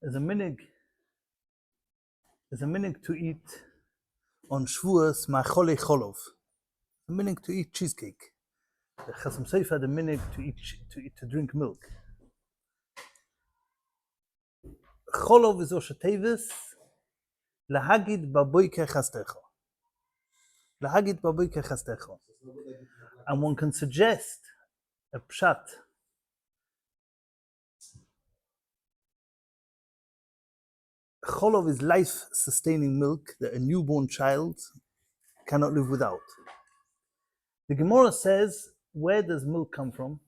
There's a minig to eat on Shavuos ma'achole cholov. A minig to eat cheesecake. The chacham Seif had a minig to drink milk. Cholov is oshatevis lahagid baboike chastecho. Lahagid baboike chastecho. And one can suggest a pshat. Cholov is life-sustaining milk that a newborn child cannot live without. The Gemara says, where does milk come from?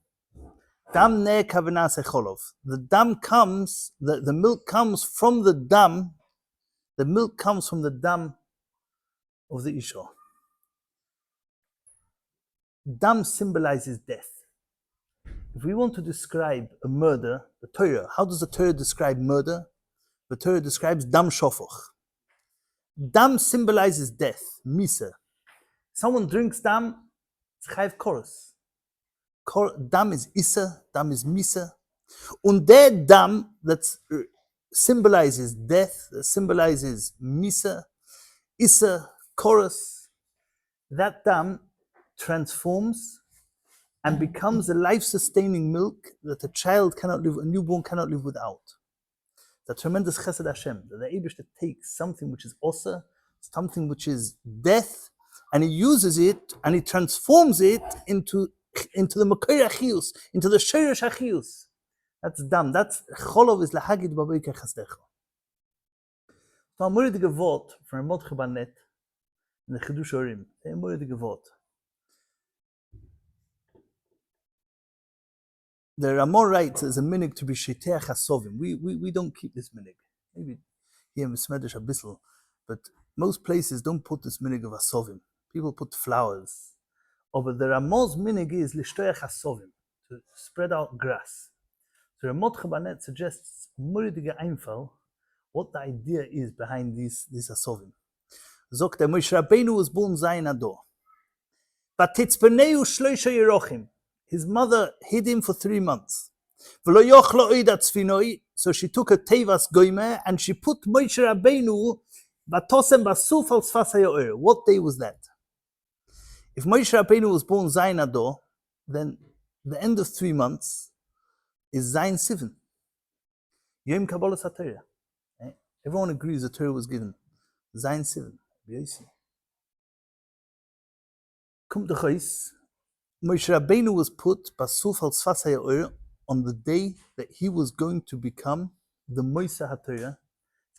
Dam ne kavanase cholov. The milk comes from the dam. The milk comes from the dam of the Isha. Dam symbolizes death. If we want to describe a murder, the Torah, how does the Torah describe murder? The Torah describes dam shofoch. Dam symbolizes death, misa. Someone drinks dam, it's chayv koros. Dam is isa, dam is misa. And der dam that symbolizes death, that symbolizes misa, isa, koros, that dam transforms and becomes a life-sustaining milk that a newborn cannot live without. The tremendous chesed Hashem, that the Eibishter takes something which is osa, something which is death, and he uses it and he transforms it into the makir achiyus, into the sheirish achiyus. That's dam. That's cholov is lahagid baboike chastecho. So I'm worried to give vote from a mod chabanet in the chidush orim. I'm worried to give vote. The Ramah writes as a minig to be sheteach hasovim. We don't keep this minig. Maybe here in Smedish a bissel, but most places don't put this minig of hasovim. People put flowers. But the Ramah's minig is lishtoach hasovim, to spread out grass. So Ramot Chabanet suggests muridige einfall what the idea is behind these hasovim. Zogt der Moshe Rabbeinu was born Zayin Ador. But titzpeneu shloisha yerochim. His mother hid him for 3 months. So she took a tevas goyme and she put Moshe Rabbeinu batosem basuf al sfas hayoer. What day was that? If Moshe Rabbeinu was born Zayin Ador, then the end of 3 months is Zayin Sivan. Yom Kabbalas HaTorah. Everyone agrees the Torah was given. Zayin Sivan. Kum d'chais. Moshe Rabbeinu was put basuf al sfas hayoer on the day that he was going to become the Moisa HaTorah.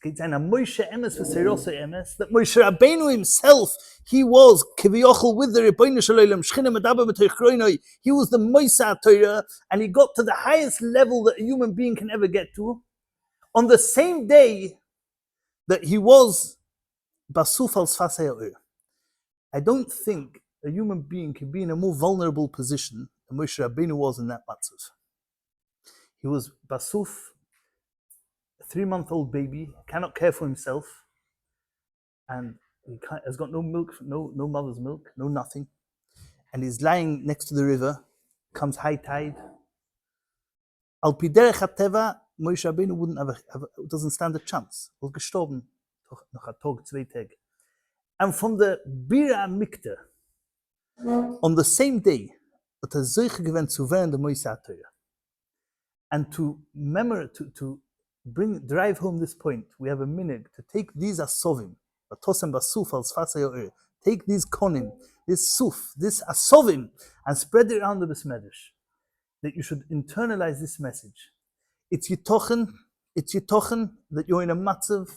It's a Moshe Emes v'Seirosei Emes, that Moshe Rabbeinu himself, he was Kivyochel with the Rebbeinu Shalom, Shchina Medaber B'Toich Kroinoi. He was the Moisa HaTorah, and he got to the highest level that a human being can ever get to. On the same day that he was basuf al sfas hayoer. I don't think a human being can be in a more vulnerable position than Moshe Rabbeinu was in that matzav. He was basuf, a 3-month-old baby, cannot care for himself, and he has got no milk, no mother's milk, no nothing, and he's lying next to the river. Comes high tide. Al pi derech hateva, Moshe Rabbeinu wouldn't doesn't stand a chance. Was gestorben noch a Tag, 2 Tage. And from the Bira Mikta, on the same day, that er solche gewinnt zu werden der Moisa HaTorah. And to drive home this point, we have a minute to take these asovim, batosem basuf al sfas hayoer, take these konim, this suf, this asovim, and spread it around the besmedish. That you should internalize this message. It's yitochen that you're in a matzav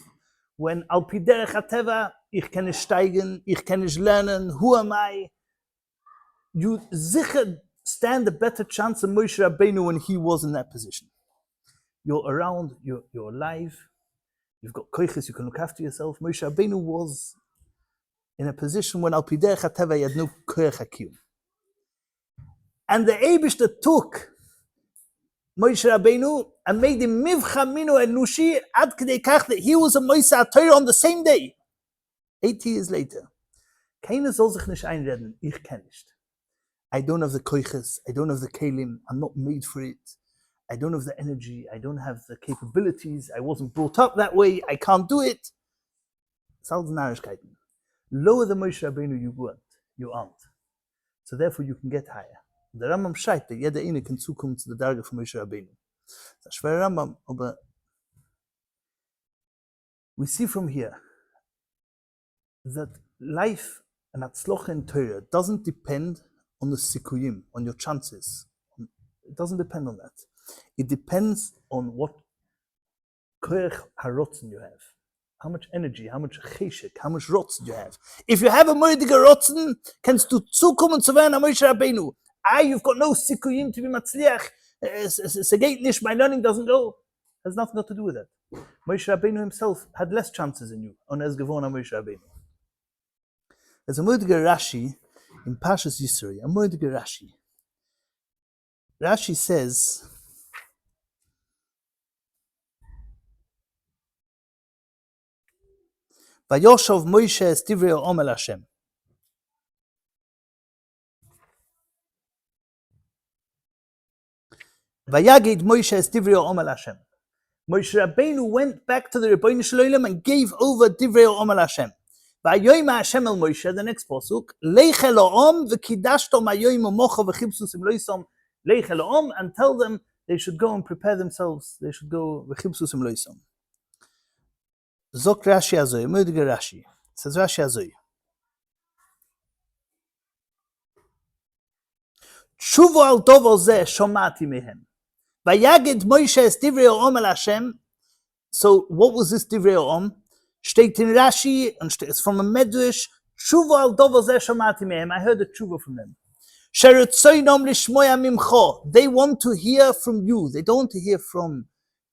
when al pi derech hateva, ich kann nicht steigen, ich kann nicht lernen, who am I? You sicher stand a better chance than Moshe Rabbeinu when he was in that position. You're around, you're alive, you've got koiches, you can look after yourself. Moshe Rabbeinu was in a position when al pi derech hateva he had no koich hakiyum. And the Eibishter took Moshe Rabbeinu and made him mivcha minu enushi ad k'dei kach that he was a Moisa HaTorah on the same day. 80 years later. Keiner soll sich nicht einreden, ich kann nicht. I don't have the koiches, I don't have the kelim, I'm not made for it. I don't have the energy, I don't have the capabilities, I wasn't brought up that way, I can't do it. Lower the Moshe Rabbeinu you aren't. So therefore you can get higher. The Rambam schreibt, that jeder eine kann zukommen zu der Darge von Moshe Rabbeinu. Das ist schwer Rambam, aber we see from here that life and Hatzlocha in Torah doesn't depend on the sikuyim, on your chances. It doesn't depend on that. It depends on what koyach harotzen you have. How much energy, how much cheshek, how much rotzen you have. If you have a moediger rotzen, kannst du zukommen zu werden am Moshe Rabbeinu. You've got no sikuyim to be matzliach. Segeit nicht, my learning doesn't go. It has nothing to do with that. Moshe Rabbeinu himself had less chances than you. On es gewon am Moshe Rabbeinu. There's a moediger Rashi in Parshas Yisro, a moediger Rashi. Rashi says, Vayoshav Moshe es divrei ha'om el Hashem. Vayagid Moshe es divrei ha'om el Hashem. Moshe Rabbeinu went back to the Rebbeinu Shalom and gave over divrei ha'om el Hashem. Vayoyim Hashem el Moshe, the next pasuk, Leich el ha'om v'kidashto mayoyim u'mocha v'chibsusim loisom Leich el ha'om, and tell them they should go and prepare themselves. They should go v'chibsusim loisom. Zok Rashi Azoy, Moediger Rashi. Says Rashi Azoy. Tshuvo al dovo zeh shomati mehem. Vayagid Moshe es divrei ha'om el Hashem. So what was this divrei ha'om? Steht in Rashi, and it's from a medrash. Tshuvo al dovo zeh shomati mehem. I heard a tshuva from them. Sheretzoinom lishmoya mimcho. They want to hear from you. They don't want to hear from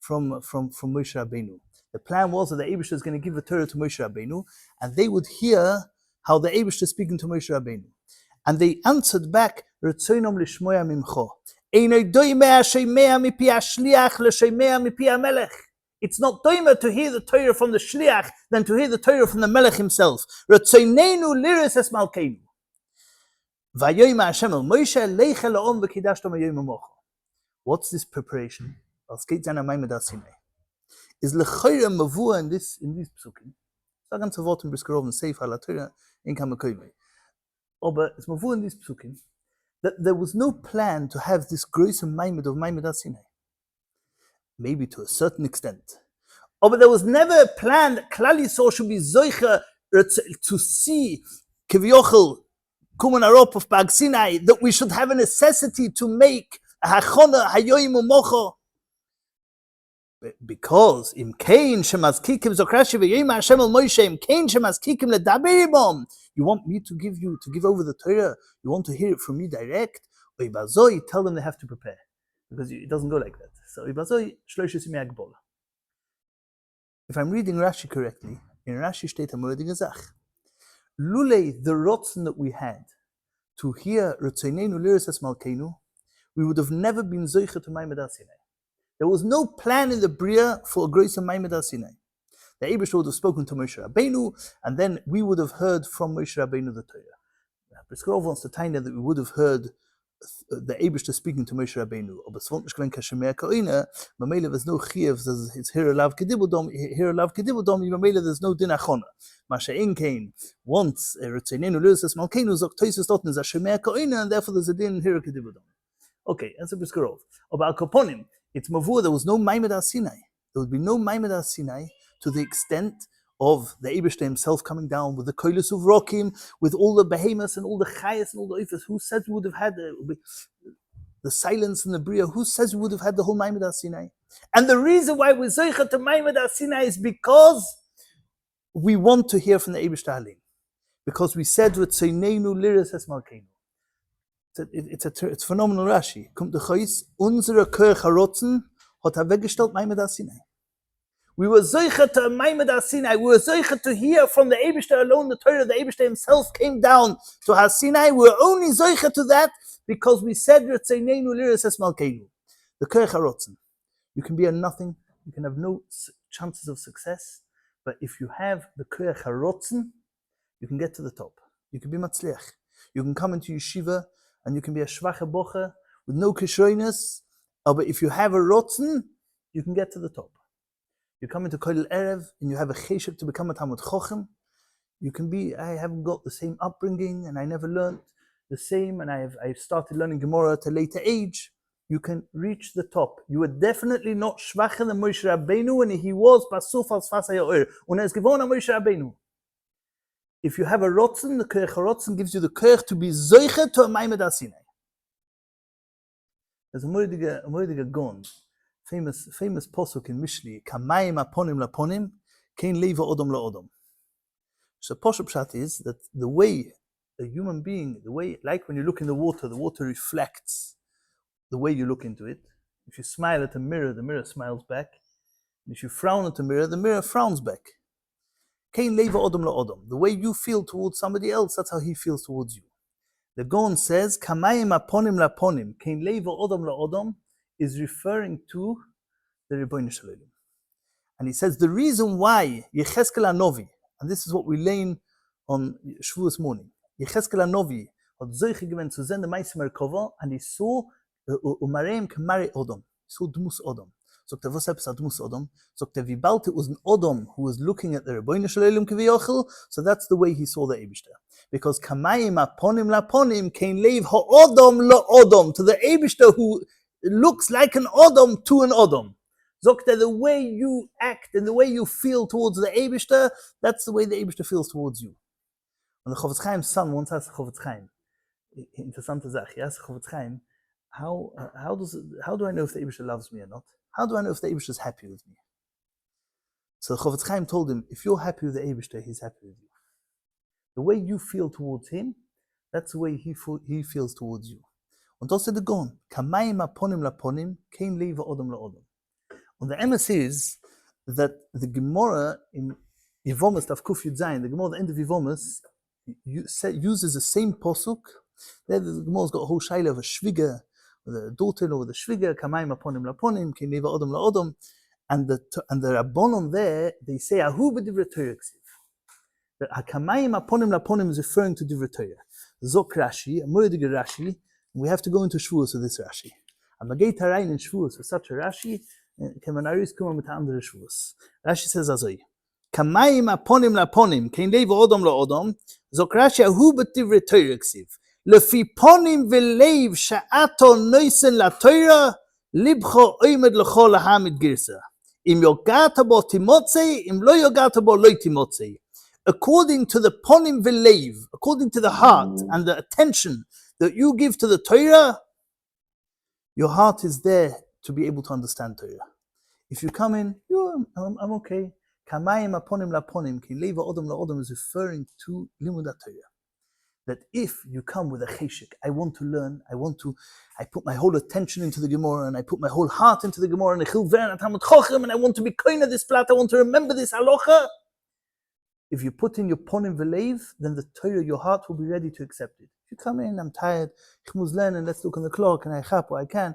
Moshe Rabbeinu. The plan was that the Eibishter is going to give the Torah to Moshe Rabbeinu, and they would hear how the Eibishter is speaking to Moshe Rabbeinu. And they answered back, Retzoinom lishmoya mimcho. Einoi doimeh hashemea mipi hashliach l'shemea mipi hamelech. It's not doimeh to hear the Torah from the shliach than to hear the Torah from the Melech himself. Retzoinenu liris es malkeinu. Vayoyim Hashem el Moshe leich el ha'om v'kidashto mayoyim u'mocha. What's this preparation? Als geht seiner Maimed Sinai. Is lechoyre mavua in these psukim. Da ganze Wort im Briskeroven Sefer la Torah in Kamakoyme. Aber it's mavua in these psukim that there was no plan to have this gross Maimed of Maimed Sinai. Maybe to a certain extent. But there was never a plan that Klal Yisrael should be zoicha to see Kivyochel Kuman Arop of Pag Sinai, that we should have a necessity to make a hachona hayoyim u'mocha. Because im Kain shemazkikim zokrashi v'yim Hashem el Moshe im Kain shemazkikim ledaber imam. You want me to give over the Torah? You want to hear it from me direct? Or ibazoi, tell them they have to prepare, because it doesn't go like that. So ibazoi shloishes imi agbola. If I'm reading Rashi correctly, in Rashi steht a moedige Zach. Lulei, the rotzen that we had to hear Retzoinenu liris es malkeinu, we would have never been zoicha to Maimed Sinai. There was no plan in the Bria for a grace of Maimed Sinai. The Eibishter would have spoken to Moshe Rabbeinu, and then we would have heard from Moshe Rabbeinu the Torah. Briskerov wants to tell you that we would have heard the Eibishter speaking to Moshe Rabbeinu. Aber es wollte nicht gewinnen, kashemer koine, Mamele, there's no chiev, it's here alav kedibudom, there's no din achona. Masha inkein, once, Retzoinenu liris es malkeinu, zok toises dort is a shemer koine, and therefore there's a din here kedibudom. Okay, that's a Briskerov. Aber al koponim, it's mavur, there was no Maimed Sinai. There would be no Maimed Sinai to the extent of the Eibishter himself coming down with the koilus of rokim, with all the behemoths and all the chayas and all the oifas. Who says we would have had the silence in the Bria? Who says we would have had the whole Maimed Sinai? And the reason why we're zoicha to Maimed Sinai is because we want to hear from the Eibishter Halim. Because we said Retzoinenu liris es malkeinu. It's phenomenal Rashi. Kommt der Chais, unsere Kirche Harotzen hat weggestellt Maimed Sinai. We were zoicha to Maimed Sinai. We were zoicha to hear from the Eibishter alone, the Torah. The Eibishter himself came down to Har Sinai. We were only zoicha to that because we said Retzoinenu liris es malkeinu. The Kirche Harotzen. You can be a nothing. You can have no chances of success. But if you have the Kirche Harotzen, you can get to the top. You can be matzliach. You can come into yeshiva, and you can be a schwache boche with no kishroinus, But if you have a rotzen, you can get to the top. You come into Koil Erev and you have a cheshek to become a Talmid chacham. You can be, I haven't got the same upbringing and I never learned the same and I've started learning Gemara at a later age. You can reach the top. You were definitely not schwacher than Moshe Rabbeinu when he was Basuf al Sfas HaYo'er. Und es gewon an Moshe Rabbeinu. If you have a rotzen, the Koach HaRotzen gives you the Koach to be Zoiche to a Maimed HaSinai. There's a Moedige Gon, famous posuk in Mishli, Kamayim aponim laponim, kein leva odom laodom. So Poshup Pshat is that the way a human being, the way, like when you look in the water reflects the way you look into it. If you smile at the mirror smiles back. And if you frown at the mirror frowns back. Kein leva odom laodom. The way you feel towards somebody else, that's how he feels towards you. The Gon says, Kamayim aponim laponim, kein leva odom laodom, is referring to the Rebbeinu Shalom. And he says the reason why Yecheskel HaNovi, and this is what we learn on Shavuos morning, Yecheskel HaNovi had Zoiche given zu sehen the Meister Merkava, and he saw Umareim Kemare Odom, he saw Dmus Odom. Sagt was selbst Dmus Odom? Sagt wie bald it was an Odom who was looking at the Rebbeinu Shalom Kiviyachel, so that's the way he saw the Eibishter. Because Kamayim aponim laponim kein leiv ha'odom la'odom, to the Eibishter who looks like an Odom to an Odom. Zokta, the way you act and the way you feel towards the Eibishter, that's the way the Eibishter feels towards you. And the Chofetz Chaim's son once asked Chofetz Chaim, interessante Sache, he asked Chofetz Chaim, how do I know if the Eibishter loves me or not? How do I know if the Eibishter is happy with me? So Chofetz Chaim told him, if you're happy with the Eibishter, he's happy with you. The way you feel towards him, that's the way he feels towards you. Und das ist der Gon. Kamayim aponim laponim, kein leva odom laodom. And the emes is that the Gemara in Yevamos Daf Kuf Yud Zayin, the Gemara at the end of Yevamos, uses the same posuk. There the Gemara's got a whole shaila of a shviga, with a daughter or the shviga, Kamayim aponim laponim, kein leva odom laodom. And the Rabbanon there, they say, Ahu b'divrei Torah ksiv. That Hakamayim aponim laponim is referring to divrei Torah. Zok Rashi, a moedige Rashi, we have to go into Shavuos with this Rashi. And Magei Tarayin in Shavuos with such a Rashi, Kemanaris kuma mit andere Shavuos. Rashi says azoi, Kamayim aponim laponim, kein leva odom laodom, Zok Rashi ahu b'divrei Torah ksiv. Lefi ponim v'leiv sha'ato noisen la Torah, libcho oimed l'chol lahamid girsa. Im yogata bo timotzei, im lo yogata bo lo timotzei. According to the ponim v'leiv, according to the heart and the attention that you give to the Torah, your heart is there to be able to understand Torah. If you come in, I'm okay. Kamayim aponim laponim, ki leva odom laodom is referring to limud Torah. That if you come with a cheshek, I want to learn, I put my whole attention into the Gemara and I put my whole heart into the Gemara and I want to be koine this plat, I want to remember this halacha. If you put in your ponim v'leiv, then the Torah, your heart will be ready to accept it. If you come in, I'm tired, ich muss lernen, let's look on the clock, and I chap, I can.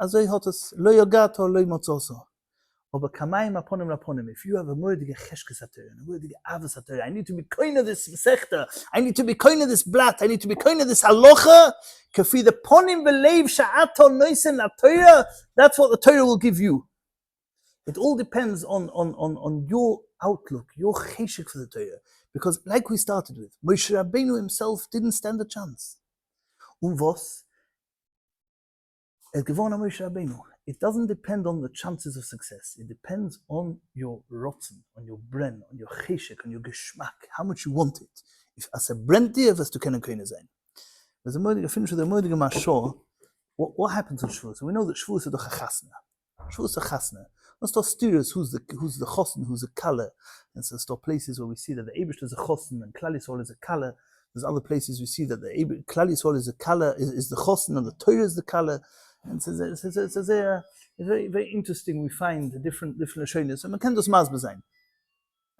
Azoi hotas, lo yogato, lo imotzoso. But kamayim aponim laponim, if you have a moedige cheshkes HaTorah, a moedige avos HaTorah, I need to be koine this sechta, I need to be koine this blat, I need to be koine this halacha, kafi the ponim v'leiv sha'ato noisen la Torah, that's what the Torah will give you. It all depends on your outlook, your cheshek for the Torah. Because like we started with, Moshe Rabbeinu himself didn't stand a chance. Was? Moshe Rabbeinu. It doesn't depend on the chances of success. It depends on your rotzen, on your bren, on your cheshek, on your geschmack, how much you want it. If as a brent dir, was du kennen können sein. There's a moedige, finish with a moedige mashor. What happens on Shavuos? We know that Shavuos is a chachasna. Shavuos is a chasna. Let's start steers who's the chosen, who's the color. And so start places where we see that the Eibush is a chosen and Klal Yisrael is a color. There's other places we see that the Klal Yisrael is a color, is the chosen and the Torah is the color. And so it's very, very interesting. We find the different Lashonis. And we can just mazbe sein.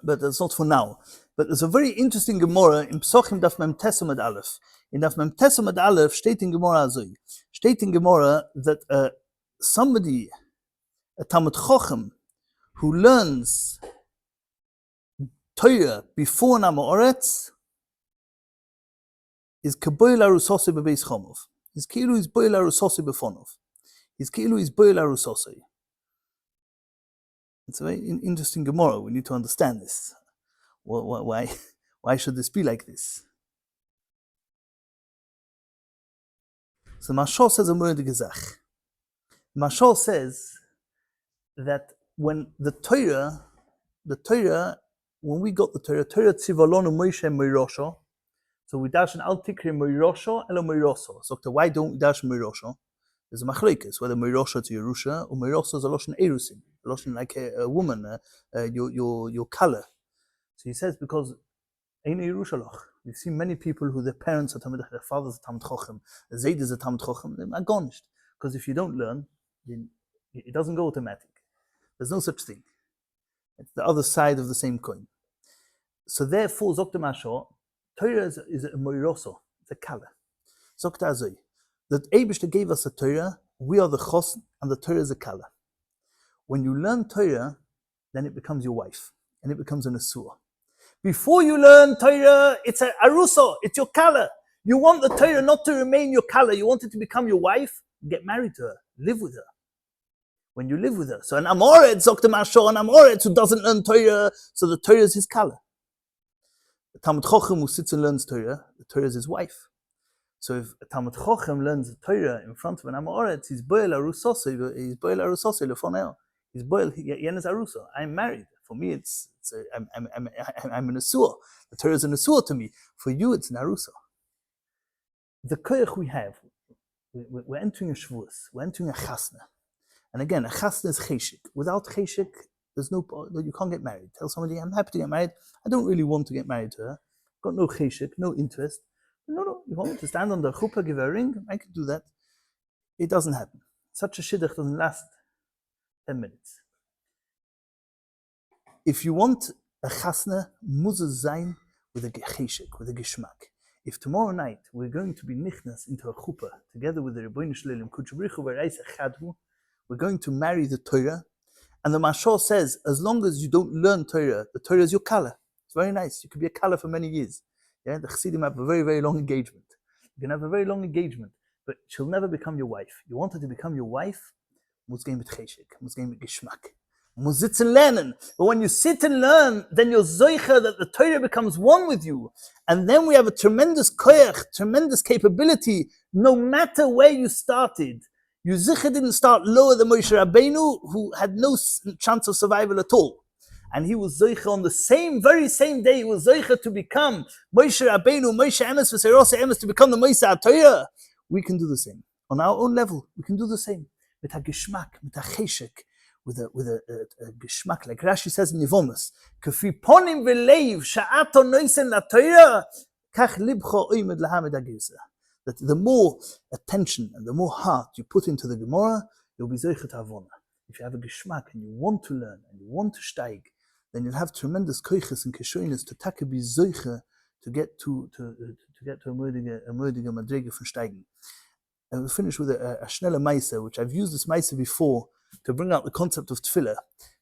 But that's not for now. But there's a very interesting Gemara in Psochim Daf Mem Tesem Ad Aleph. In Daf Mem Tesem Ad Aleph, steht in Gemara azoi. Steht in Gemara that somebody, a Talmid chacham, who learns Torah before Namaoretz, is kaboy larusosi bebeis chomov. Is kilu is boy larusosi befonov. He's ki'ilu is boil arusosoi. It's a very interesting Gemara. We need to understand this. Why should this be like this? So Mashal says a moedige zach. Mashal says that when the Torah, when we got the Torah tzivalonu Moshe meirosho, so we darshan al tikri meirosho elo meiroso. So why don't we darshan meirosho? There's a machlekes whether meirosho to Yerusha or meiroso is a loshen erusin, a loshen like a woman, your color. So he says because ein Yerushalach. We've seen many people who their parents are Talmid, their fathers are Talmid chacham, the Zayd is a Talmid chacham, they're agonished. Because if you don't learn, it doesn't go automatic. There's no such thing. It's the other side of the same coin. So therefore, Zokta Mashal, Torah is a moiroso, it's a kala. Zokta Azoi, that Eibishter gave us a Torah, we are the chos, and the Torah is a kala. When you learn Torah, then it becomes your wife, and it becomes an asur. Before you learn Torah, it's a aruso, it's your kala. You want the Torah not to remain your kala, you want it to become your wife, get married to her, live with her. When you live with her. So an Amoret, Zokta Mashal, an Amoret who doesn't learn Torah, so the Torah is his kala. The Talmid chacham who sits and learns Torah, the Torah is his wife. So if a Talmid chacham learns the Torah in front of an Amoret, he's boil arusosei, he's boil arusosei lefonel. He's boil yenes aruso. I'm married. For me, I'm an asur. The Torah is an asur to me. For you, it's an arusa. The koyach we have, we're entering a Shavuos, we're entering a chasna. And again, a chasna is cheshik. Without cheshik, you can't get married. Tell somebody, I'm happy to get married. I don't really want to get married to her. I've got no cheshik, no interest. No, you want me to stand on the chuppah, give her a ring? I could do that. It doesn't happen. Such a shidduch doesn't last 10 minutes. If you want a chasna, muzaz zayin with a cheshik, with a geshmak. If tomorrow night we're going to be nichnas into a chuppah together with the Rebbeinu Shleilim, Kuchabrichu v'Reisa Chadhu, we're going to marry the Torah, and the Mashal says, as long as you don't learn Torah, the Torah is your kala. It's very nice. You could be a kala for many years. Yeah, the Chassidim have a very, very long engagement. You can have a very long engagement, but she'll never become your wife. You want her to become your wife, musgem mit cheshik, musgem mit geschmack. Musitz and lernen. But when you sit and learn, then you're zoicha that the Torah becomes one with you. And then we have a tremendous koyach, tremendous capability, no matter where you started. You zicha didn't start lower than Moshe Rabbeinu, who had no chance of survival at all. And he was zoicha on the very same day, he was zoicha to become Moshe Rabbeinu, Moshe Emes, V'Seirosei Emes, to become the Moshe HaTorah. We can do the same. On our own level, we can do the same. Mit ha-geshmak, mit ha-cheshek, with a geschmack, like Rashi says in Yevomus, Kefi ponim v'leiv sha'ato noisen la'Torah, kach libcho oimed lahamed ha'gezeh. That the more attention and the more heart you put into the Gemara, you'll be zeichet havona. If you have a geschmack and you want to learn and you want to steig, then you'll have tremendous koiches and keshoines to take be zeiche to get to a moedige madrege von steigen. And we'll finish with a schnelle Meise, which I've used this Meise before to bring out the concept of tefillah,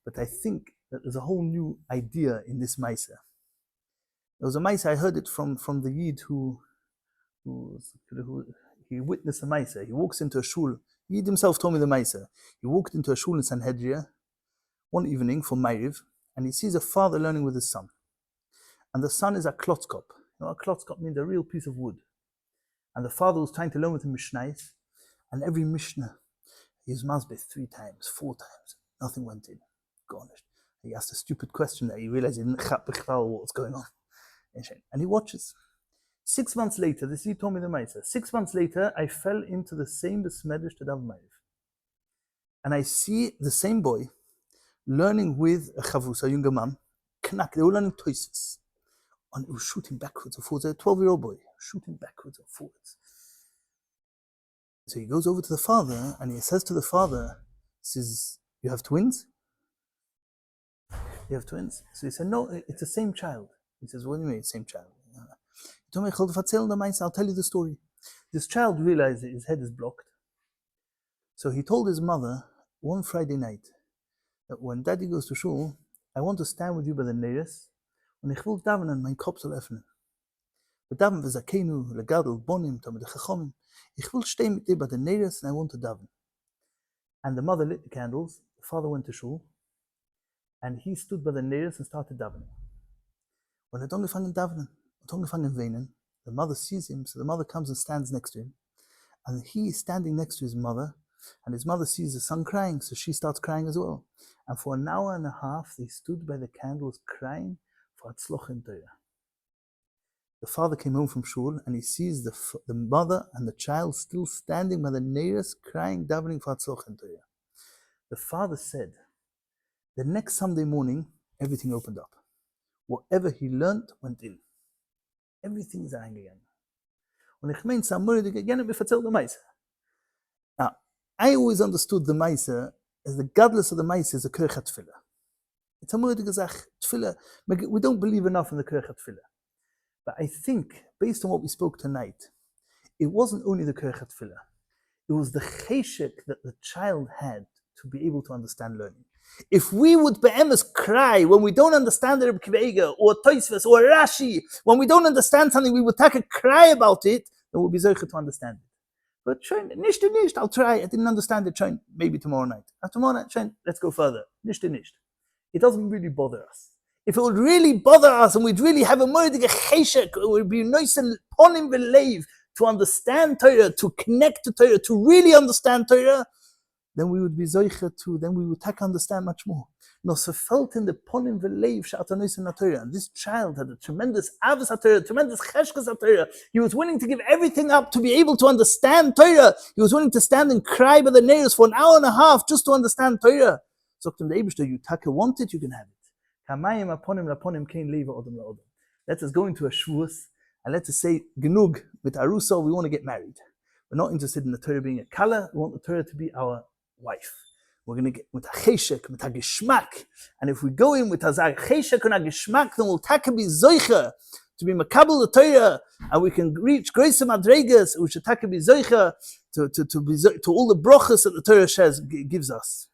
but I think that there's a whole new idea in this Meise. There was a Meise, I heard it from the Yid who he witnessed a Meise. He walks into a shul. Yid himself told me the Meise. He walked into a shul in Sanhedria one evening for Ma'ariv, and he sees a father learning with his son. And the son is a klotzkop. You know, a klotzkop means a real piece of wood. And the father was trying to learn with him Mishnais, and every Mishnah, he was masbeth 3 times, 4 times. Nothing went in. Garnished. He asked a stupid question that he realized he didn't chat b'chtal what was going on. And he watches. 6 months later, this he told me the Maisa. 6 months later, I fell into the same besmedish to Dav Ma'ariv. And I see the same boy learning with a chavus, a younger man, knack. They were learning toises. And he was shooting backwards and forwards. A 12-year-old boy, shooting backwards and forwards. So he goes over to the father and he says to the father, he says, you have twins? You have twins? So he said, no, it's the same child. He says, what do you mean, same child? He told me, I'll tell you the story. This child realized that his head is blocked. So he told his mother one Friday night that when daddy goes to shul, I want to stand with you by the neiros, and ich will daven and mein Kopf soll öffnen. Daven v'zakenu legadol bonim tamid chacham. Ich will stehen mit dir bei the neiros and I want to daven. And the mother lit the candles. The father went to shul, and he stood by the neiros and started davening. When er angefangen davening, angefangen weinen, the mother sees him, so the mother comes and stands next to him, and he is standing next to his mother, and his mother sees the son crying, so she starts crying as well. And for an hour and a half, they stood by the candles crying for Hatzlocha in Torah. The father came home from shul, and he sees the mother and the child still standing by the neiros, crying, davening for Hatzlocha in Torah. The father said, the next Sunday morning, everything opened up. Whatever he learnt went in. Everything is eingegangen. Und ich meine, Samuel, die gerne beverzählt der Meise. Now, I always understood the Meise as the godless of the Meise is a kirchat tefillah. It's a moeilijke gesagt, tefillah. We don't believe enough in the kirchat tefillah. But I think, based on what we spoke tonight, it wasn't only the kirchat tefillah. It was the cheshek that the child had to be able to understand learning. If we would be'emes cry when we don't understand the Reb Akiva Eiger or Tosfos or Rashi, when we don't understand something, we would take a cry about it, then we'll be zoche to understand it. But nicht, I'll try. I didn't understand it. Maybe tomorrow night. Tomorrow night, let's go further. Nicht. It doesn't really bother us. If it would really bother us and we'd really have a moedige cheshek, it would be nice and ponim v'leiv to understand Torah, to connect to Torah, to really understand Torah, then we would be zoicha too, then we would understand much more. No, so felt in the ponim v'leiv sha'atanois in Torah. And this child had a tremendous avos Torah, tremendous chashkas Torah. He was willing to give everything up to be able to understand Torah. He was willing to stand and cry by the neiros for an hour and a half just to understand Torah. So the Eibishter, you want it, you can have it. Let us go into a Shavuos and let us say genug with arusa. We want to get married. We're not interested in the Torah being a kala. We want the Torah to be our wife. We're going to get with a cheshek, with a geshmak. And if we go in with a cheshek and a geshmak, then we'll be zoicha to be makabel the Torah, and we can reach grace madregas. We should be zoicha to all the brachas that the Torah gives us.